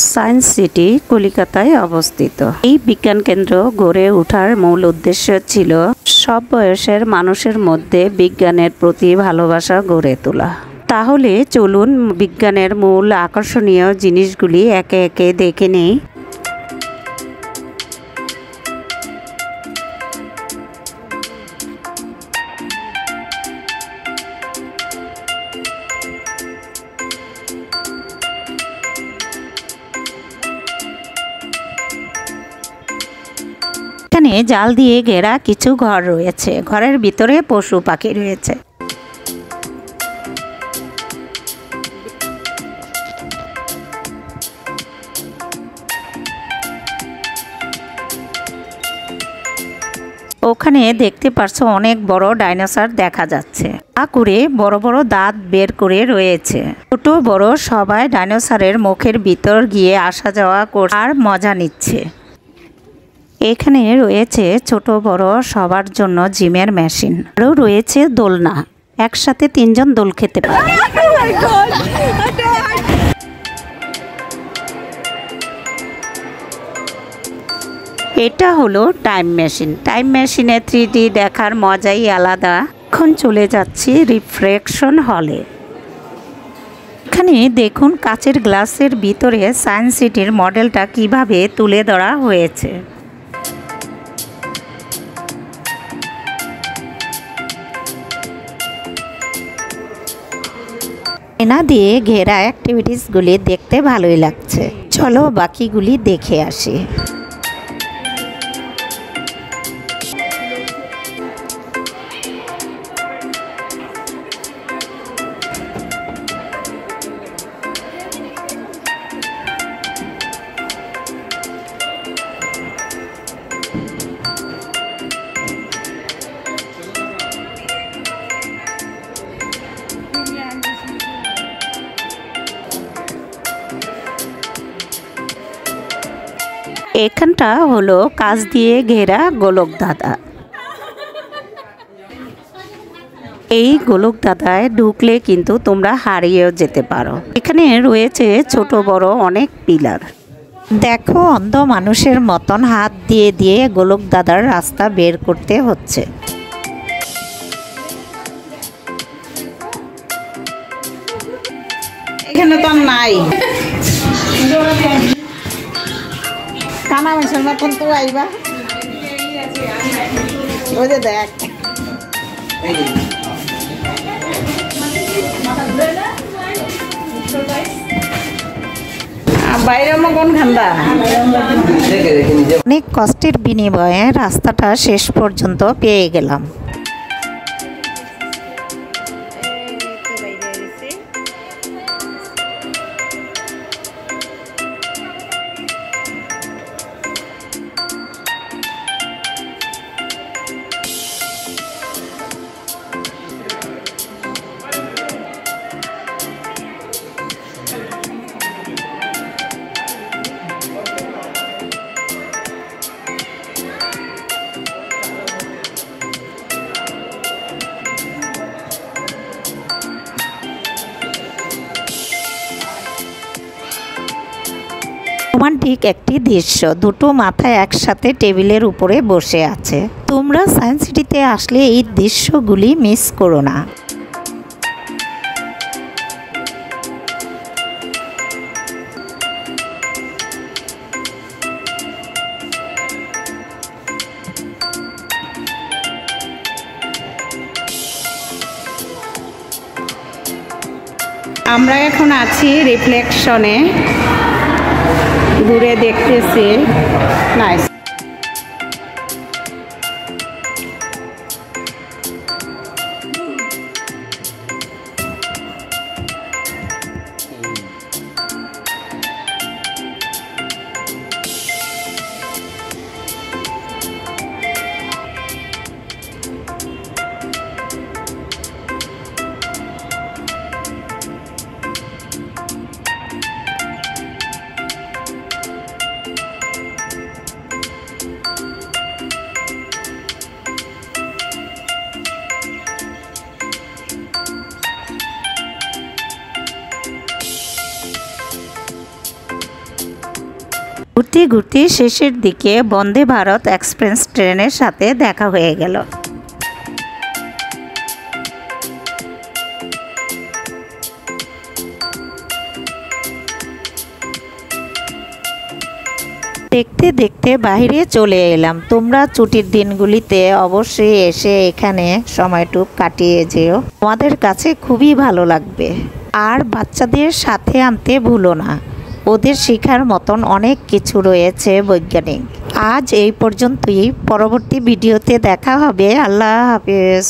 Science city কলিকাতায় অবস্থিত। এই বিজ্ঞান কেন্দ্র গড়ে ওঠার মূল উদ্দেশ্য ছিল সব বয়সের মানুষের মধ্যে বিজ্ঞানের প্রতি ভালোবাসা গড়ে তোলা। তাহলে চলুন বিজ্ঞানের মূল আকর্ষণীয় জিনিসগুলি একে একে দেখে নেই। এখানে জাল দিয়ে ঘেরা কিছু ঘর রয়েছে, ঘরের ভিতরে পশু পাখি রয়েছে। ওখানে দেখতে পারছো অনেক বড় ডাইনোসর দেখা যাচ্ছে। করে বড় বড় দাঁত বের করে রয়েছে। ছোট বড় সবাই ডাইনোসরের মুখের ভিতর গিয়ে আসা যাওয়া আর মজা নিচ্ছে। এখানে রয়েছে ছোট বড় সবার জন্য জিমের মেশিন, আরও রয়েছে দোলনা, একসাথে 3 জন দোল খেতে পারে। এটা হলো টাইম মেশিন। টাইম মেশিনে 3D দেখার মজাই আলাদা। এখন চলে যাচ্ছি রিফ্রেকশন হলে। এখানে দেখুন কাচের গ্লাসের ভিতরে সায়েন্স সিটির মডেলটা কিভাবে তুলে ধরা হয়েছে। এনা দিয়ে ঘেরা অ্যাক্টিভিটিসগুলি দেখতে ভালোই লাগছে। চলো বাকিগুলি দেখে আসি। এখানটা হলো কাঁচ দিয়ে ঘেরা গোলক ধাঁধা। এই গোলক ধাঁধায় ঢুকলে কিন্তু তোমরা হারিয়েও যেতে পারো। এখানে রয়েছে ছোট বড় অনেক পিলার। দেখো অন্ধ মানুষের মতন হাত দিয়ে দিয়ে গোলক ধাঁধার রাস্তা বের করতে হচ্ছে। এখানে তো নাই কানা মানুষের মতন তো আইবা। ওই যে দেখ বাইরে কোন খান্দা। অনেক কষ্টের বিনিময়ে রাস্তাটা শেষ পর্যন্ত পেয়ে গেলাম। রোমান্টিক একটি দৃশ্য, দুটো মাথা একসাথে টেবিলের উপরে বসে আছে। তোমরা সায়েন্স সিটিতে আসলে এই দৃশ্যগুলি মিস করো না। আমরা এখন আছি রিফ্লেকশনে, দূরে দেখতেছি। নাইস। ঘুরতে ঘুরতে শেষের দিকে বন্দে ভারত এক্সপ্রেস ট্রেনের সাথে দেখা হয়ে গেল। দেখতে দেখতে বাইরে চলে এলাম। তোমরা ছুটির দিনগুলিতে অবশ্যই এসে এখানে সময়টুকু কাটিয়ে যেও, তোমাদের কাছে খুবই ভালো লাগবে। আর বাচ্চাদের সাথে আনতে ভুলো না, ওদের শেখার মতন অনেক কিছু রয়েছে বৈজ্ঞানিক। আজ এই পর্যন্তই, পরবর্তী ভিডিওতে দেখা হবে। আল্লাহ হাফেজ।